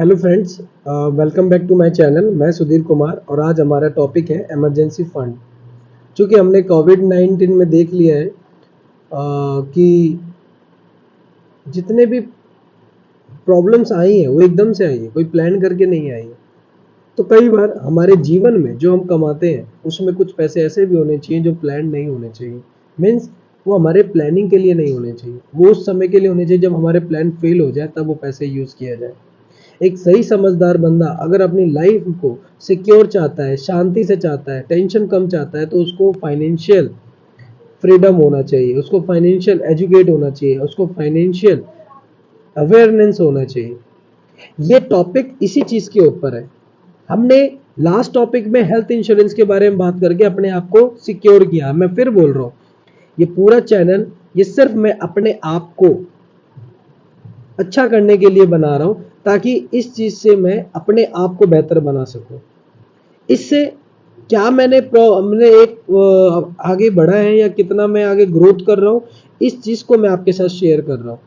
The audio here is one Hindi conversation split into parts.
Hello friends, welcome back to my channel. मैं सुधीर कुमार और आज हमारा टॉपिक है इमरजेंसी फंड। चूँकि हमने कोविड-19 में देख लिया है कि जितने भी प्रॉब्लम्स आई हैं वो एकदम से आई है, कोई प्लान करके नहीं आई है। तो कई बार हमारे जीवन में जो हम कमाते हैं उसमें कुछ पैसे ऐसे भी होने चाहिए जो प्लान नहीं होने चाहिए। मीन्स वो हमारे प्लानिंग के लिए नहीं होने चाहिए, वो उस समय के लिए होने चाहिए जब हमारे प्लान फेल हो जाए, तब वो पैसे यूज़ किया जाए। एक सही समझदार बंदा अगर अपनी लाइफ को सिक्योर चाहता है, शांति से चाहता है, टेंशन कम चाहता है, तो उसको फाइनेंशियल फ्रीडम होना चाहिए, उसको फाइनेंशियल एजुकेट होना चाहिए, उसको फाइनेंशियल अवेयरनेस होना चाहिए। ये टॉपिक इसी चीज के ऊपर है। हमने लास्ट टॉपिक में हेल्थ इंश्योरेंस के बारे में बात करके अपने आप को सिक्योर किया। मैं फिर बोल रहा हूँ, ये पूरा चैनल ये सिर्फ मैं अपने आप को अच्छा करने के लिए बना रहा हूं, ताकि इस चीज से मैं अपने आप को बेहतर बना सकूं। इससे क्या मैंने एक आगे बढ़ा है या कितना मैं आगे ग्रोथ कर रहा हूं, इस चीज को मैं आपके साथ शेयर कर रहा हूं।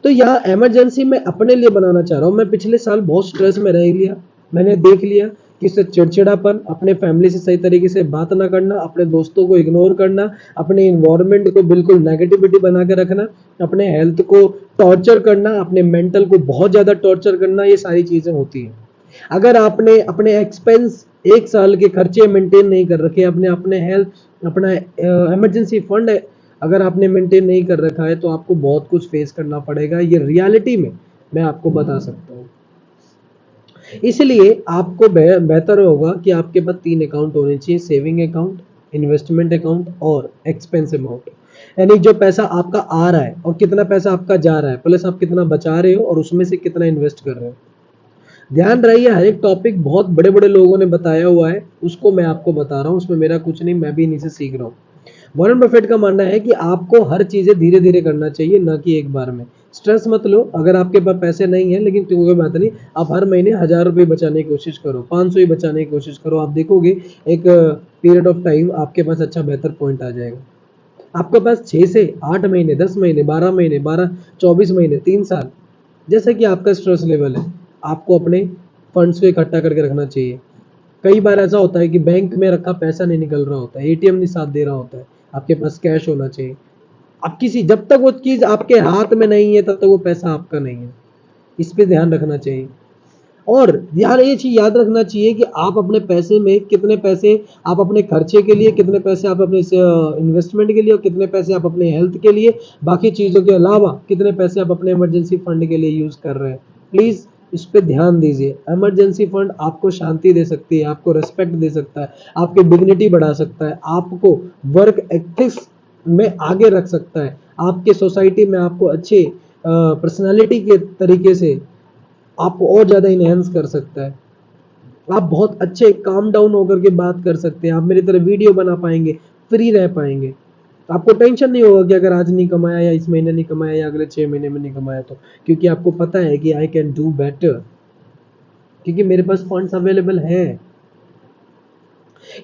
तो यह इमरजेंसी मैं अपने लिए बनाना चाह रहा हूं। मैं पिछले साल बहुत स्ट्रेस में रह लिया। मैंने देख लिया कि इससे चिड़चिड़ापन, अपने फैमिली से सही तरीके से बात ना करना, अपने दोस्तों को इग्नोर करना, अपने इन्वायरमेंट को बिल्कुल नेगेटिविटी बना के रखना, अपने हेल्थ को टॉर्चर करना, अपने मेंटल को बहुत ज़्यादा टॉर्चर करना, ये सारी चीज़ें होती हैं। अगर आपने अपने एक्सपेंस एक साल के खर्चे मेंटेन नहीं कर रखे, अपने अपने हेल्थ अपना इमरजेंसी फंड अगर आपने मेंटेन नहीं कर रखा है, तो आपको बहुत कुछ फेस करना पड़ेगा। ये रियलिटी में मैं आपको बता सकता हूँ। इसलिए आपको बेहतर होगा कि आपके पास 3 अकाउंट होने चाहिए: सेविंग अकाउंट, इन्वेस्टमेंट अकाउंट और एक्सपेंस अमाउंट। यानी जो पैसा आपका आ रहा है और कितना पैसा आपका जा रहा है, प्लस आप कितना बचा रहे हो और उसमें से कितना इन्वेस्ट कर रहे हो। ध्यान रहिए, हर एक टॉपिक बहुत बड़े बड़े लोगों ने बताया हुआ है, उसको मैं आपको बता रहा हूँ। उसमें मेरा कुछ नहीं, मैं भी इन्हीं से सीख रहा हूँ। वॉरेन बफेट का मानना है कि आपको हर चीजें धीरे धीरे करना चाहिए, ना कि एक बार में। स्ट्रेस मत लो। अगर आपके पास पैसे नहीं है, लेकिन कोई बात नहीं, आप हर महीने 1000 रुपये बचाने की कोशिश करो, 500 ही बचाने की कोशिश करो। आप देखोगे एक पीरियड ऑफ टाइम आपके पास अच्छा बेहतर पॉइंट आ जाएगा। आपके पास 6 से 8 महीने, 10 महीने, 12 महीने, 24 महीने, 3 साल, जैसे कि आपका स्ट्रेस लेवल है, आपको अपने फंड्स को इकट्ठा करके रखना चाहिए। कई बार ऐसा होता है कि बैंक में रखा पैसा नहीं निकल रहा होता है, एटीएम नहीं साथ दे रहा होता है, आपके पास कैश होना चाहिए। आप जब तक वो चीज आपके हाथ में नहीं है, तब तक वो पैसा आपका नहीं है। इस पे ध्यान रखना चाहिए। और यार ये चीज याद रखना चाहिए कि आप अपने पैसे में कितने पैसे आप अपने खर्चे के लिए, कितने पैसे आप अपने इन्वेस्टमेंट के लिए, और कितने पैसे आप अपने हेल्थ के लिए, बाकी चीजों के अलावा कितने पैसे आप अपने इमरजेंसी फंड के लिए यूज कर रहे हैं। प्लीज इस पे ध्यान दीजिए। इमरजेंसी फंड आपको शांति दे सकती है, आपको रेस्पेक्ट दे सकता है, आपकी डिग्निटी बढ़ा सकता है, आपको वर्क एथिक्स में आगे रख सकता है, आपके सोसाइटी में आपको अच्छे पर्सनालिटी के तरीके से आपको और ज्यादा इनहेंस कर सकता है। आप बहुत अच्छे काम डाउन होकर के बात कर सकते हैं, आप मेरी तरह वीडियो बना पाएंगे, फ्री रह पाएंगे। आपको टेंशन नहीं होगा कि अगर आज नहीं कमाया या इस महीने नहीं कमाया या अगले 6 महीने में नहीं कमाया, तो क्योंकि आपको पता है कि आई कैन डू बेटर, क्योंकि मेरे पास फंड्स अवेलेबल है।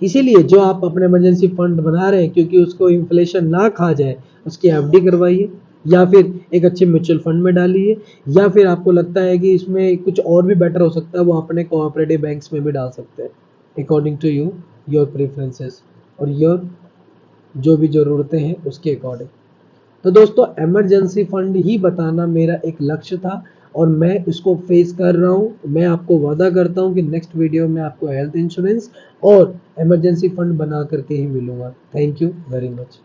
इसीलिए जो आप अपने इमरजेंसी फंड बना रहे हैं, क्योंकि उसको इन्फ्लेशन ना खा जाए, उसकी एफडी करवाइए, या फिर एक अच्छे म्यूचुअल फंड में डालिए, या फिर आपको लगता है कि इसमें कुछ और भी बेटर हो सकता है, वो अपने कोऑपरेटिव बैंक्स में भी डाल सकते हैं, according to you, your preferences और योर जो भी ज़रूरतें हैं उसके अकॉर्डिंग। तो दोस्तों, इमरजेंसी फंड ही बताना मेरा एक लक्ष्य था और मैं इसको फेस कर रहा हूं। मैं आपको वादा करता हूं कि नेक्स्ट वीडियो में आपको हेल्थ इंश्योरेंस और इमरजेंसी फंड बना करके ही मिलूंगा। Thank you very much.